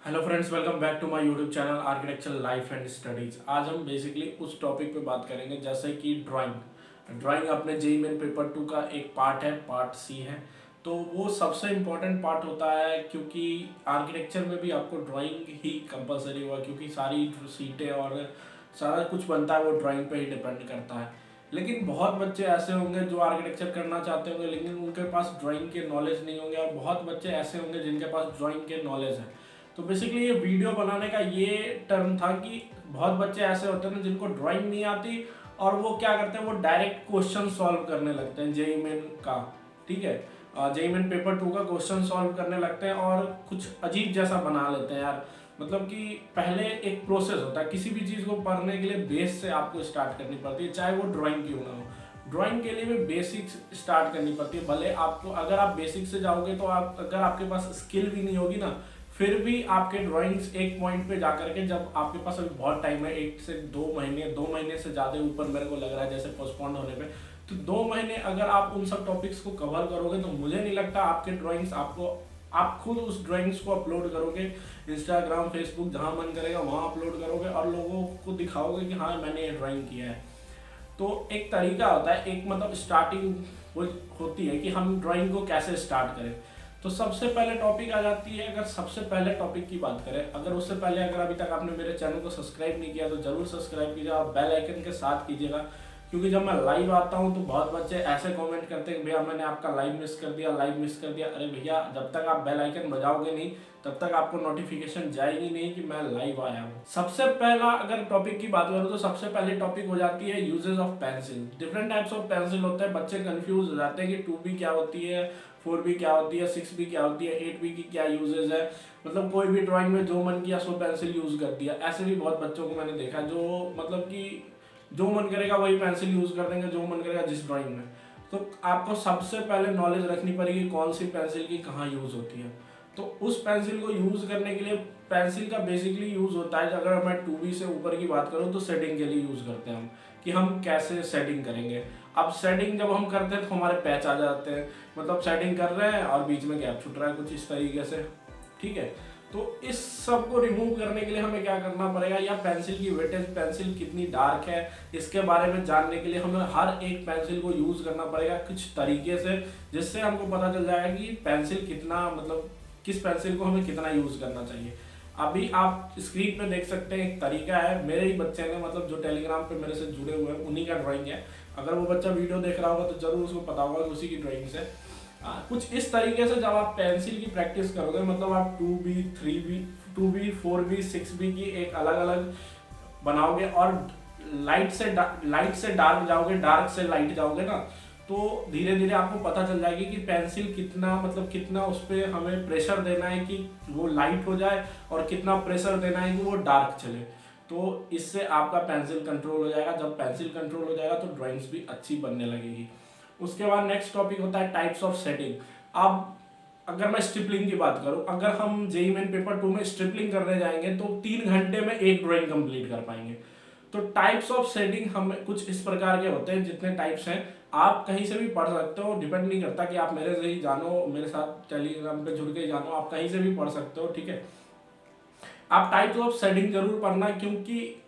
Hello friends, welcome back to my YouTube channel architecture life and studies. आज हम basically उस topic पे बात करेंगे जैसे कि ड्राइंग। ड्राइंग अपने जेई मेन पेपर 2 का एक पार्ट है, पार्ट सी है। तो वो सबसे इम्पोर्टेंट पार्ट होता है क्योंकि आर्किटेक्चर में भी आपको ड्राइंग ही कंपलसरी हुआ, क्योंकि सारी सीटें और सारा कुछ बनता है वो ड्राइंग पे ही डिपेंड करता है। लेकिन बहुत बच्चे ऐसे होंगे जो आर्किटेक्चर करना चाहते होंगे लेकिन उनके पास ड्राइंग के नॉलेज नहीं होंगे, और बहुत बच्चे ऐसे होंगे जिनके पास ड्राइंग के नॉलेज है। तो बेसिकली ये वीडियो बनाने का ये टर्म था कि बहुत बच्चे ऐसे होते हैं ना जिनको ड्राइंग नहीं आती, और वो क्या करते हैं, वो डायरेक्ट क्वेश्चन सॉल्व करने लगते हैं जेई मेन का। ठीक है, जेई मेन पेपर 2 का क्वेश्चन सॉल्व करने लगते हैं और कुछ अजीब जैसा बना लेते हैं यार। मतलब कि पहले एक प्रोसेस होता है, किसी भी चीज़ को पढ़ने के लिए बेस से आपको स्टार्ट करनी पड़ती है, चाहे वो ड्राइंग क्यों ना हो। ड्राइंग के लिए भी बेसिक्स स्टार्ट करनी पड़ती है। भले आपको, अगर आप बेसिक से जाओगे तो आप, अगर आपके पास स्किल भी नहीं होगी ना, फिर भी आपके ड्राइंग्स एक पॉइंट पे जाकर के, जब आपके पास अभी बहुत टाइम है, 1 से 2 महीने, 2 महीने से ज़्यादा ऊपर मेरे को लग रहा है जैसे पोस्टपोन्ड होने पे, तो 2 महीने अगर आप उन सब टॉपिक्स को कवर करोगे तो मुझे नहीं लगता आपके ड्राइंग्स आपको, आप खुद उस ड्राइंग्स को अपलोड करोगे इंस्टाग्राम फेसबुक जहाँ मन करेगा वहाँ अपलोड करोगे और लोगों को दिखाओगे कि हाँ मैंने ये ड्राइंग किया है। तो एक तरीका होता है, एक मतलब स्टार्टिंग होती है कि हम ड्राइंग को कैसे स्टार्ट करें। तो सबसे पहले टॉपिक आ जाती है, अगर सबसे पहले टॉपिक की बात करें, अगर उससे पहले अगर अभी तक आपने मेरे चैनल को सब्सक्राइब नहीं किया तो जरूर सब्सक्राइब कीजिएगा और बेल आइकन के साथ कीजिएगा। क्योंकि जब मैं लाइव आता हूँ तो बहुत बच्चे ऐसे कमेंट करते हैं, भैया मैंने आपका लाइव मिस कर दिया, लाइव मिस कर दिया। अरे भैया, जब तक आप बेल आइकन बजाओगे नहीं तब तक आपको नोटिफिकेशन जाएगी नहीं कि मैं लाइव आया हूँ। सबसे पहला अगर टॉपिक की बात करूँ तो सबसे पहले टॉपिक हो जाती है uses of pencil. Different types of pencil होते हैं, बच्चे कंफ्यूज हो जाते हैं कि 2B क्या होती है, 4B क्या होती है, 6B क्या होती है, 8B की क्या यूजेज है। मतलब कोई भी ड्राइंग में जो मन किया सो पेंसिल यूज कर दिया। ऐसे भी बहुत बच्चों को मैंने देखा जो मतलब कि जो मन करेगा वही पेंसिल यूज कर देंगे, जो मन करेगा जिस ड्राइंग में। तो आपको सबसे पहले नॉलेज रखनी पड़ेगी कौन सी पेंसिल की कहाँ यूज होती है। तो उस पेंसिल को यूज करने के लिए, पेंसिल का बेसिकली यूज होता है, अगर मैं 2B से ऊपर की बात करूँ तो सेटिंग के लिए यूज करते हैं हम, कि हम कैसे सेटिंग करेंगे। अब सेटिंग जब हम करते हैं तो हमारे पैच आ जाते हैं, मतलब सेटिंग कर रहे हैं और बीच में गैप छूट रहा है कुछ इस तरीके से। ठीक है, तो इस सब को रिमूव करने के लिए हमें क्या करना पड़ेगा, या पेंसिल की वेटेज, पेंसिल कितनी डार्क है, इसके बारे में जानने के लिए हमें हर एक पेंसिल को यूज करना पड़ेगा कुछ तरीके से, जिससे हमको पता चल जाएगा कि पेंसिल कितना, मतलब किस पेंसिल को हमें कितना यूज करना चाहिए। अभी आप स्क्रीन पे देख सकते हैं, एक तरीका है, मेरे ही बच्चे ने, मतलब जो टेलीग्राम पे मेरे से जुड़े हुए हैं उन्हीं का ड्राइंग है। अगर वो बच्चा वीडियो देख रहा होगा तो जरूर उसको पता होगा कि उसी की ड्राइंग से। कुछ इस तरीके से जब आप पेंसिल की प्रैक्टिस करोगे, मतलब आप 2B 3B 2B 4B 6B की एक अलग अलग बनाओगे और लाइट से डार्क जाओगे, डार्क से लाइट जाओगे ना, तो धीरे धीरे आपको पता चल जाएगी कि पेंसिल कितना, मतलब कितना उस पर हमें प्रेशर देना है कि वो लाइट हो जाए और कितना प्रेशर देना है कि वो डार्क चले। तो इससे आपका पेंसिल कंट्रोल हो जाएगा। जब पेंसिल कंट्रोल हो जाएगा तो ड्राइंग्स भी अच्छी बनने लगेगी। उसके बाद नेक्स्ट टॉपिक होता है टाइप्स ऑफ सेटिंग। अब अगर मैं स्ट्रिपलिंग की बात करूं, अगर हम जेई मेन पेपर 2 में स्ट्रिपलिंग करने जाएंगे तो 3 घंटे में एक ड्राइंग कंप्लीट कर पाएंगे। तो टाइप्स ऑफ शेडिंग हम कुछ इस प्रकार के होते हैं, जितने टाइप्स हैं आप कहीं से भी पढ़ सकते हो, डिपेंड नहीं करता कि आप मेरे से ही जानो, मेरे साथ टेलीग्राम पे जुड़ के जानो, आप कहीं से भी पढ़ सकते हो। ठीक है, आप टाइप्स ऑफ शेडिंग जरूर पढ़ना, क्योंकि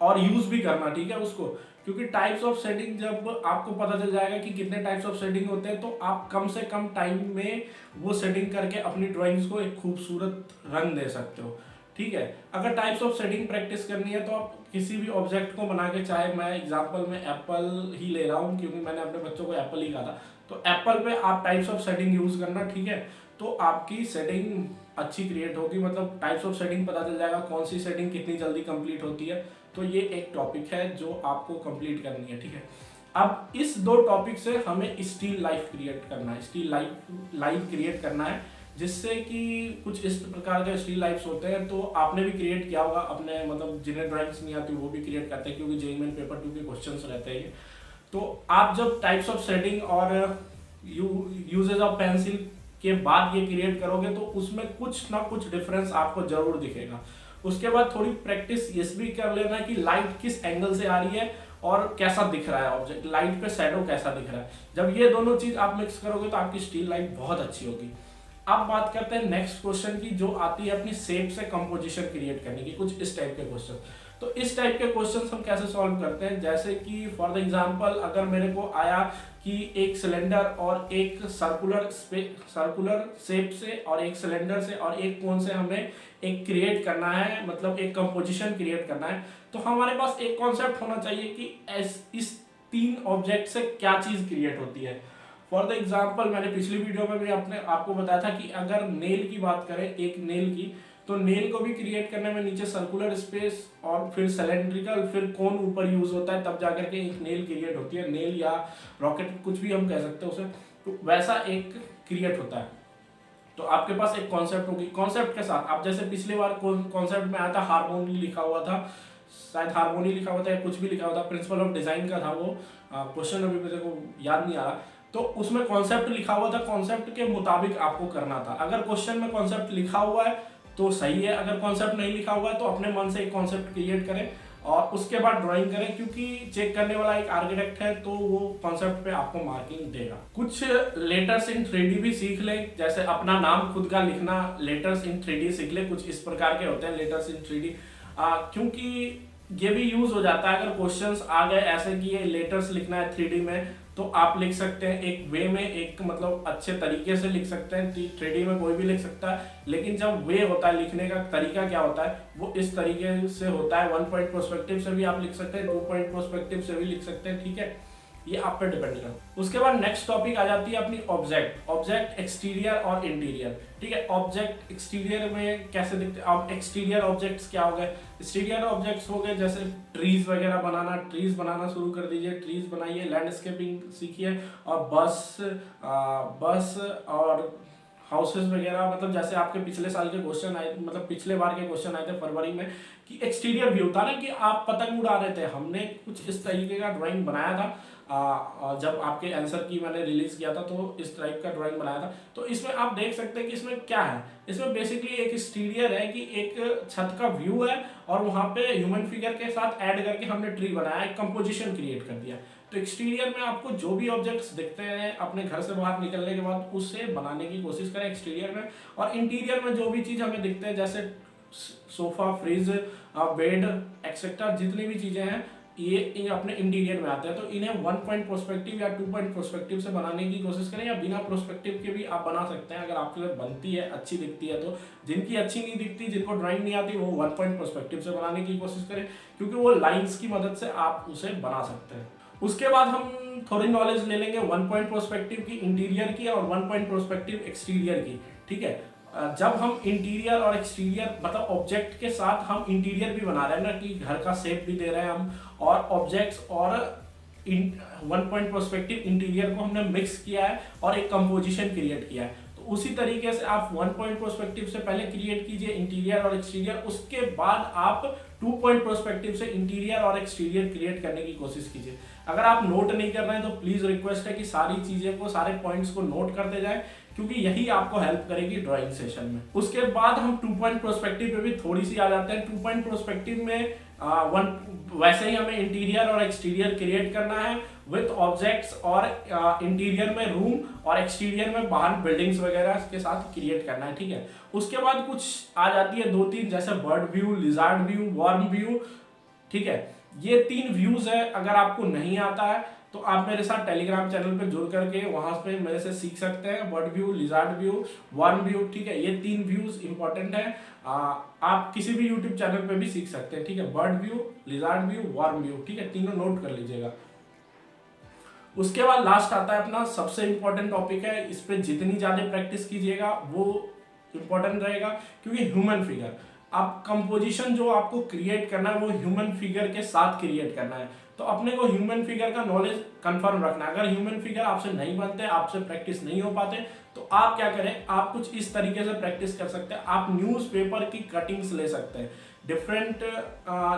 और यूज भी करना, ठीक है उसको। क्योंकि टाइप्स ऑफ शेडिंग जब आपको पता चल जाएगा कि कितने टाइप्स ऑफ शेडिंग होते हैं, तो आप कम से कम टाइम में वो शेडिंग करके अपनी ड्राइंग्स को एक खूबसूरत रंग दे सकते हो। ठीक है, अगर टाइप्स ऑफ शेडिंग प्रैक्टिस करनी है तो आप किसी भी ऑब्जेक्ट को बना के, चाहे मैं एग्जांपल में एप्पल ही ले रहा हूँ क्योंकि मैंने अपने बच्चों को एप्पल ही कहा था, तो एप्पल पे आप टाइप्स ऑफ शेडिंग यूज करना। ठीक है, तो आपकी शेडिंग अच्छी क्रिएट होगी, मतलब टाइप्स ऑफ शेडिंग पता चल जाएगा कौन सी शेडिंग कितनी जल्दी कंप्लीट होती है। तो ये एक टॉपिक है जो आपको कंप्लीट करनी है। ठीक है, अब इस 2 टॉपिक से हमें स्टिल लाइफ क्रिएट करना है, स्टिल लाइफ क्रिएट करना है, जिससे कि कुछ इस प्रकार के स्टिल लाइफ्स होते हैं। तो आपने भी क्रिएट किया होगा अपने, मतलब जिन्हें ड्राइंग्स नहीं आती वो भी क्रिएट करते हैं, क्योंकि जेईई मेन पेपर 2 के क्वेश्चंस रहते हैं। तो आप जब टाइप्स ऑफ शेडिंग और यूजेज ऑफ पेंसिल के बाद ये क्रिएट करोगे तो उसमें कुछ ना कुछ डिफरेंस आपको जरूर दिखेगा। उसके बाद थोड़ी प्रैक्टिस ये भी कर लेना कि लाइट किस एंगल से आ रही है और कैसा दिख रहा है ऑब्जेक्ट, लाइट पे शैडो कैसा दिख रहा है। जब ये दोनों चीज आप मिक्स करोगे तो आपकी स्टिल लाइफ बहुत अच्छी होगी। अब बात करते हैं नेक्स्ट क्वेश्चन की, जो आती है अपनी शेप से कंपोजिशन क्रिएट करने की, कुछ इस टाइप के क्वेश्चन। तो इस टाइप के क्वेश्चन हम कैसे सॉल्व करते हैं, जैसे कि फॉर द एग्जांपल अगर मेरे को आया कि एक सिलेंडर और एक सर्कुलर शेप से और एक सिलेंडर से और एक कोन से हमें एक क्रिएट करना है, मतलब एक कंपोजिशन क्रिएट करना है, तो हमारे पास एक कॉन्सेप्ट होना चाहिए कि इस तीन ऑब्जेक्ट से क्या चीज क्रिएट होती है। फॉर द एग्जाम्पल मैंने पिछली वीडियो में भी आपको बताया था कि अगर नेल की बात करें, एक नेल की, तो नेल को भी क्रिएट करने में नीचे सर्कुलर स्पेस और फिर सिलेंड्रिकल फिर कोन ऊपर यूज होता है, तब जाकर के एक नेल क्रिएट होती है। नेल या रॉकेट कुछ भी हम कह सकते हैं उसे, तो वैसा एक क्रिएट होता है। तो आपके पास एक कॉन्सेप्ट होगी, कॉन्सेप्ट के साथ आप जैसे पिछली बार कॉन्सेप्ट में आया था हार्मोनी लिखा हुआ था, शायद हार्मोनी लिखा हुआ था या कुछ भी लिखा हुआ था, प्रिंसिपल ऑफ डिजाइन का था वो क्वेश्चन, अभी मेरे को याद नहीं आ रहा। तो उसमें कॉन्सेप्ट लिखा हुआ था, कॉन्सेप्ट के मुताबिक आपको करना था। अगर क्वेश्चन में कॉन्सेप्ट लिखा हुआ है तो सही है, अगर कॉन्सेप्ट नहीं लिखा हुआ है तो अपने मन से एक कॉन्सेप्ट क्रिएट करें और उसके बाद ड्राइंग करें, क्योंकि चेक करने वाला एक आर्किटेक्ट है तो वो कॉन्सेप्ट पे आपको मार्किंग देगा। कुछ लेटर्स इन 3D भी सीख ले, जैसे अपना नाम खुद का लिखना, लेटर्स इन 3D सीख ले, कुछ इस प्रकार के होते हैं लेटर्स इन 3D, क्योंकि ये भी यूज हो जाता है। अगर क्वेश्चंस आ गए ऐसे कि ये लेटर्स लिखना है 3D में, तो आप लिख सकते हैं एक वे में, एक मतलब अच्छे तरीके से लिख सकते हैं। 3D में कोई भी लिख सकता है, लेकिन जब वे होता है लिखने का तरीका क्या होता है, वो इस तरीके से होता है। 1 पॉइंट पर्सपेक्टिव से भी आप लिख सकते हैं, 2 पॉइंट पर्सपेक्टिव से भी लिख सकते हैं, ठीक है, ये आप पे डिपेंड करता है। उसके बाद नेक्स्ट टॉपिक आ जाती है अपनी ऑब्जेक्ट एक्सटीरियर और इंटीरियर, ठीक है। ऑब्जेक्ट एक्सटीरियर में कैसे दिखते हैं, अब एक्सटीरियर ऑब्जेक्ट्स क्या हो गए, एक्सटीरियर ऑब्जेक्ट्स हो गए जैसे ट्रीज वगैरह बनाना, ट्रीज बनाना शुरू कर दीजिए, ट्रीज बनाइए, लैंडस्केपिंग सीखिए, और बस और हाउसेस वगैरह, मतलब जैसे आपके पिछले साल के क्वेश्चन आए, मतलब पिछले बार के क्वेश्चन आए थे फरवरी में, कि एक्सटीरियर व्यू था ना, कि आप पतंग उड़ा रहे थे, हमने कुछ इस तरीके का ड्राइंग बनाया था। जब आपके आंसर की मैंने रिलीज किया था तो इस टाइप का ड्राइंग बनाया था। तो इसमें आप देख सकते हैं कि इसमें क्या है, इसमें बेसिकली एक एक्सटीरियर है कि एक छत का व्यू है और वहां पे ह्यूमन फिगर के साथ ऐड करके हमने ट्री बनाया, एक कंपोजिशन क्रिएट कर दिया। तो एक्सटीरियर में आपको जो भी ऑब्जेक्ट्स दिखते हैं अपने घर से बाहर निकलने के बाद उसे बनाने की कोशिश करें एक्सटीरियर में। और इंटीरियर में जो भी चीज हमें दिखते हैं जैसे सोफा, फ्रिज, बेड एक्सेट्रा, जितनी भी चीजें हैं ये अपने इंटीरियर में आते हैं। तो इन्हें 1 पॉइंट पर्सपेक्टिव या 2 पॉइंट पर्सपेक्टिव से बनाने की कोशिश करें, या बिना पर्सपेक्टिव के भी आप बना सकते हैं अगर आपके लिए बनती है, अच्छी दिखती है। तो जिनकी अच्छी नहीं दिखती, जिनको ड्राइंग नहीं आती, वो 1 पॉइंट पर्सपेक्टिव से बनाने की कोशिश करें, क्योंकि वो लाइन्स की मदद से आप उसे बना सकते हैं। उसके बाद हम थोड़ी नॉलेज ले लेंगे 1 पॉइंट पर्सपेक्टिव की इंटीरियर की और 1 पॉइंट पर्सपेक्टिव एक्सटीरियर की, ठीक है। जब हम इंटीरियर और एक्सटीरियर मतलब ऑब्जेक्ट के साथ हम इंटीरियर भी बना रहे हैं ना, कि घर का शेप भी दे रहे हैं हम, और ऑब्जेक्ट्स और 1 पॉइंट पर्सपेक्टिव इंटीरियर को हमने मिक्स किया है और एक कंपोजिशन क्रिएट किया है। तो उसी तरीके से आप 1 पॉइंट पर्सपेक्टिव से पहले क्रिएट कीजिए इंटीरियर और एक्सटीरियर, उसके बाद आप 2 पॉइंट पर्सपेक्टिव से इंटीरियर और एक्सटीरियर क्रिएट करने की कोशिश कीजिए। अगर आप नोट नहीं कर रहे हैं तो प्लीज रिक्वेस्ट है कि सारी चीजें को, सारे पॉइंट्स को नोट करते जाएं, क्योंकि यही आपको हेल्प करेगी ड्राइंग सेशन में। उसके बाद हम 2 पॉइंट पर्सपेक्टिव पे भी थोड़ी सी आ जाते हैं। 2 पॉइंट पर्सपेक्टिव में वैसे ही हमें इंटीरियर और एक्सटीरियर क्रिएट करना है विथ ऑब्जेक्ट्स, और इंटीरियर में रूम और एक्सटीरियर में बाहर बिल्डिंग्स वगैरह के साथ क्रिएट करना है, ठीक है। उसके बाद कुछ आ जाती है 2-3, जैसे bird view, lizard view, worm view, ठीक है। ये 3 व्यूज है। अगर आपको नहीं आता है तो आप मेरे साथ टेलीग्राम चैनल पे जुड़ करके वहां पे मेरे से सीख सकते हैं। Bird view, lizard view, worm view, ठीक है। ये 3 व्यूज इंपॉर्टेंट है। आप किसी भी यूट्यूब चैनल पे भी सीख सकते हैं, ठीक है। Bird view, lizard view, worm view, ठीक है, तीनों नोट कर लीजिएगा। उसके बाद लास्ट आता है अपना सबसे इंपॉर्टेंट टॉपिक है, इस पे जितनी ज्यादा प्रैक्टिस कीजिएगा वो इंपॉर्टेंट रहेगा, क्योंकि ह्यूमन फिगर। अब कंपोजिशन जो आपको क्रिएट करना है वो ह्यूमन फिगर के साथ क्रिएट करना है। तो अपने को ह्यूमन फिगर का नॉलेज कंफर्म रखना है। अगर ह्यूमन फिगर आपसे नहीं बनते, आपसे प्रैक्टिस नहीं हो पाते, तो आप क्या करें, आप कुछ इस तरीके से प्रैक्टिस कर सकते हैं। आप न्यूज़पेपर की कटिंग्स ले सकते हैं, डिफरेंट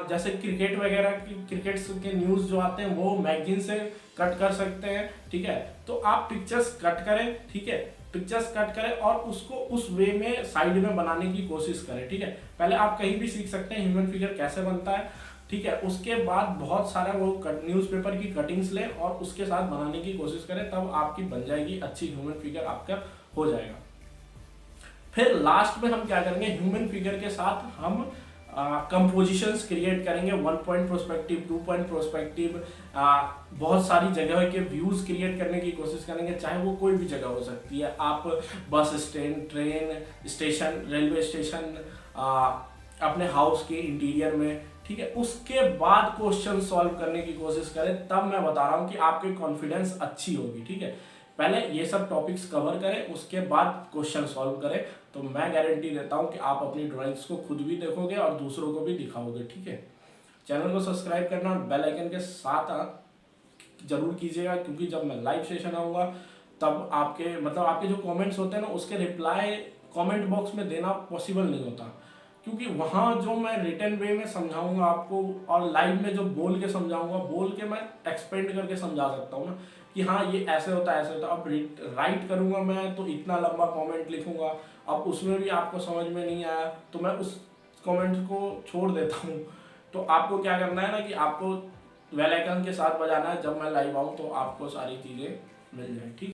जैसे क्रिकेट वगैरह की, क्रिकेट के न्यूज़ जो आते हैं वो मैगजीन से कट कर सकते हैं, ठीक है। तो आप पिक्चर्स कट करें, ठीक है, पिक्चर्स कट करें और उसको उस वे में साइड में बनाने की कोशिश करें, ठीक है। पहले आप कहीं भी सीख सकते हैं ह्यूमन फिगर कैसे बनता है, ठीक है। उसके बाद बहुत सारा वो न्यूज़पेपर की कटिंग्स लें और उसके साथ बनाने की कोशिश करें, तब आपकी बन जाएगी अच्छी ह्यूमन फिगर, आपका हो जाएगा। फिर लास्ट में हम क्या करेंगे, ह्यूमन फिगर के साथ हम कंपोजिशंस क्रिएट करेंगे, 1 पॉइंट प्रोस्पेक्टिव, 2 पॉइंट प्रोस्पेक्टिव, बहुत सारी जगह के व्यूज क्रिएट करने की कोशिश करेंगे, चाहे वो कोई भी जगह हो सकती है, आप bus stand, train station, railway station, अपने हाउस के इंटीरियर में, ठीक है। उसके बाद क्वेश्चन सॉल्व करने की कोशिश करें, तब मैं बता रहा हूँ कि आपकी कॉन्फिडेंस अच्छी होगी, ठीक है। पहले ये सब टॉपिक्स कवर करें, उसके बाद क्वेश्चन सॉल्व करें, तो मैं गारंटी देता हूँ कि आप अपनी ड्राइंग्स को खुद भी देखोगे और दूसरों को भी दिखाओगे, ठीक है। चैनल को सब्सक्राइब करना और बेल आइकन के साथ जरूर कीजिएगा, क्योंकि जब मैं लाइव सेशन आऊँगा तब आपके जो कमेंट्स होते हैं ना, उसके रिप्लाई कमेंट बॉक्स में देना पॉसिबल नहीं होता, क्योंकि वहाँ जो मैं रिटन वे में समझाऊंगा आपको और लाइव में जो बोल के समझाऊंगा, बोल के मैं एक्सपेंड करके समझा सकता हूँ ना कि हाँ ये ऐसे होता है, ऐसे होता है। अब राइट करूँगा मैं तो इतना लंबा कमेंट लिखूंगा, अब उसमें भी आपको समझ में नहीं आया तो मैं उस कमेंट को छोड़ देता हूँ। तो आपको क्या करना है ना कि आपको बेल आइकन के साथ बजाना है, जब मैं लाइव आऊँ तो आपको सारी चीज़ें मिल जाए, ठीक।